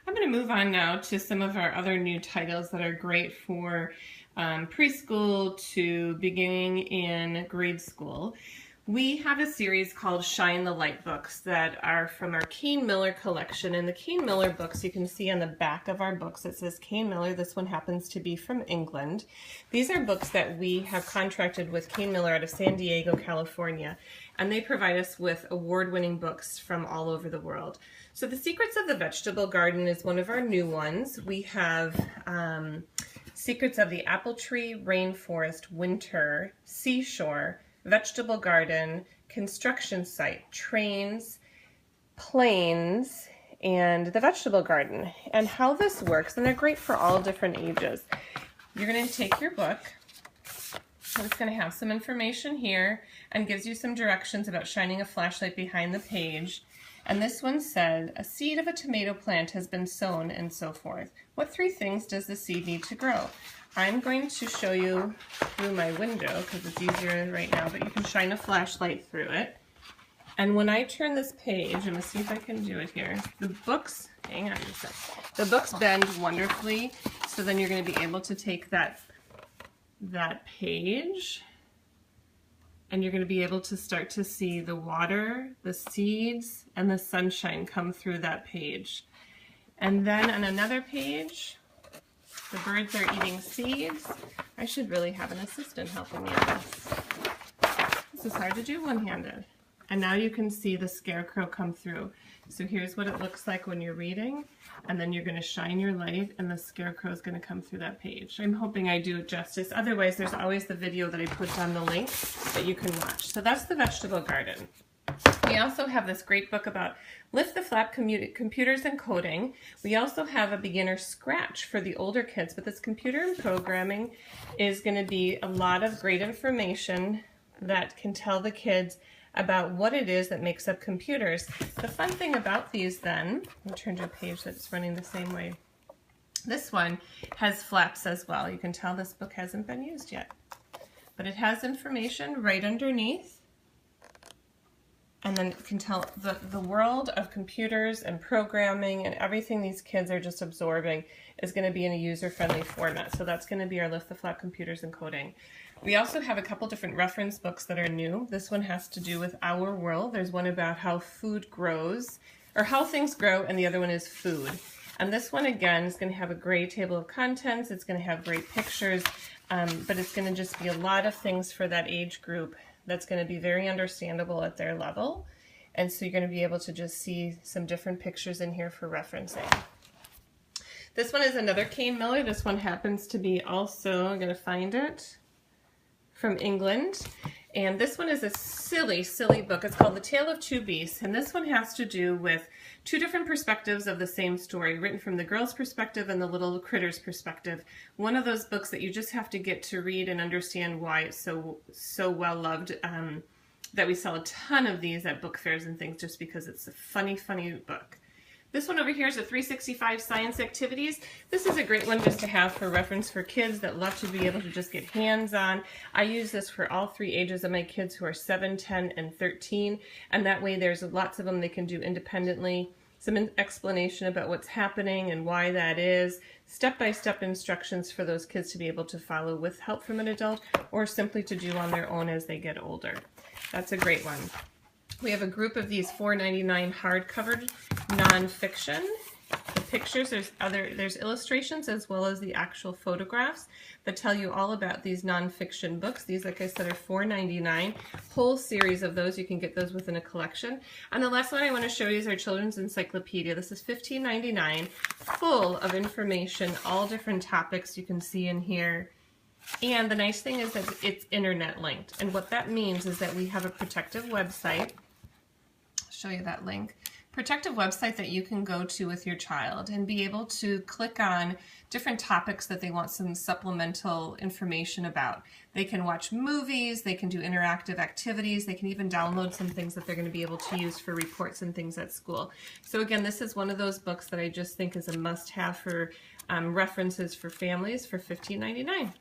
I'm going to move on now to some of our other new titles that are great for preschool to beginning in grade school. We have a series called Shine the Light books that are from our Kane Miller collection. And the Kane Miller books, you can see on the back of our books, it says Kane Miller. This one happens to be from England. These are books that we have contracted with Kane Miller out of San Diego, California. And they provide us with award-winning books from all over the world. So The Secrets of the Vegetable Garden is one of our new ones. We have Secrets of the Apple Tree, Rainforest, Winter, Seashore, Vegetable Garden, Construction Site, Trains, Planes, and the Vegetable Garden. And how this works, and they're great for all different ages. You're going to take your book, and it's going to have some information here and gives you some directions about shining a flashlight behind the page. And this one said, a seed of a tomato plant has been sown, and so forth. What 3 things does the seed need to grow? I'm going to show you through my window because it's easier right now, but you can shine a flashlight through it. And when I turn this page, I'm going to see if I can do it here. The books, hang on a sec. The books bend wonderfully, so then you're going to be able to take that page, and you're going to be able to start to see the water, the seeds, and the sunshine come through that page. And then on another page, the birds are eating seeds. I should really have an assistant helping me on this. This is hard to do one-handed. And now you can see the scarecrow come through. So here's what it looks like when you're reading, and then you're going to shine your light and the scarecrow is going to come through that page. I'm hoping I do it justice. Otherwise, there's always the video that I put on the link that you can watch. So that's the Vegetable Garden. We also have this great book about Lift the Flap computers and coding. We also have a beginner scratch for the older kids, but this computer and programming is going to be a lot of great information that can tell the kids about what it is that makes up computers. The fun thing about these then, let me turn to a page that's running the same way. This one has flaps as well. You can tell this book hasn't been used yet, but it has information right underneath. And then you can tell the world of computers and programming and everything these kids are just absorbing is going to be in a user-friendly format. So that's going to be our Lift the Flap computers and coding. We also have a couple different reference books that are new. This one has to do with our world. There's one about how food grows, or how things grow, and the other one is food. And this one, again, is going to have a great table of contents. It's going to have great pictures, but it's going to just be a lot of things for that age group that's going to be very understandable at their level. And so you're going to be able to just see some different pictures in here for referencing. This one is another Kane Miller. This one happens to be also, I'm going to find it, from England. And this one is a silly, silly book. It's called The Tale of Two Beasts. And this one has to do with 2 different perspectives of the same story, written from the girl's perspective and the little critter's perspective. One of those books that you just have to get to read and understand why it's so well loved, that we sell a ton of these at book fairs and things just because it's a funny, funny book. This one over here is a 365 Science Activities. This is a great one just to have for reference for kids that love to be able to just get hands-on. I use this for all 3 ages of my kids who are 7, 10, and 13, and that way there's lots of them they can do independently. Some explanation about what's happening and why that is. Step-by-step instructions for those kids to be able to follow with help from an adult or simply to do on their own as they get older. That's a great one. We have a group of these $4.99 hardcover nonfiction. The pictures, there's illustrations as well as the actual photographs that tell you all about these nonfiction books. These, like I said, are $4.99. Whole series of those. You can get those within a collection. And the last one I want to show you is our children's encyclopedia. This is $15.99, full of information, all different topics you can see in here. And the nice thing is that it's internet linked. And what that means is that we have a protective website. I'll show you that link. Protective website that you can go to with your child and be able to click on different topics that they want some supplemental information about. They can watch movies, they can do interactive activities, they can even download some things that they're going to be able to use for reports and things at school. So again, this is one of those books that I just think is a must-have for references for families for $15.99.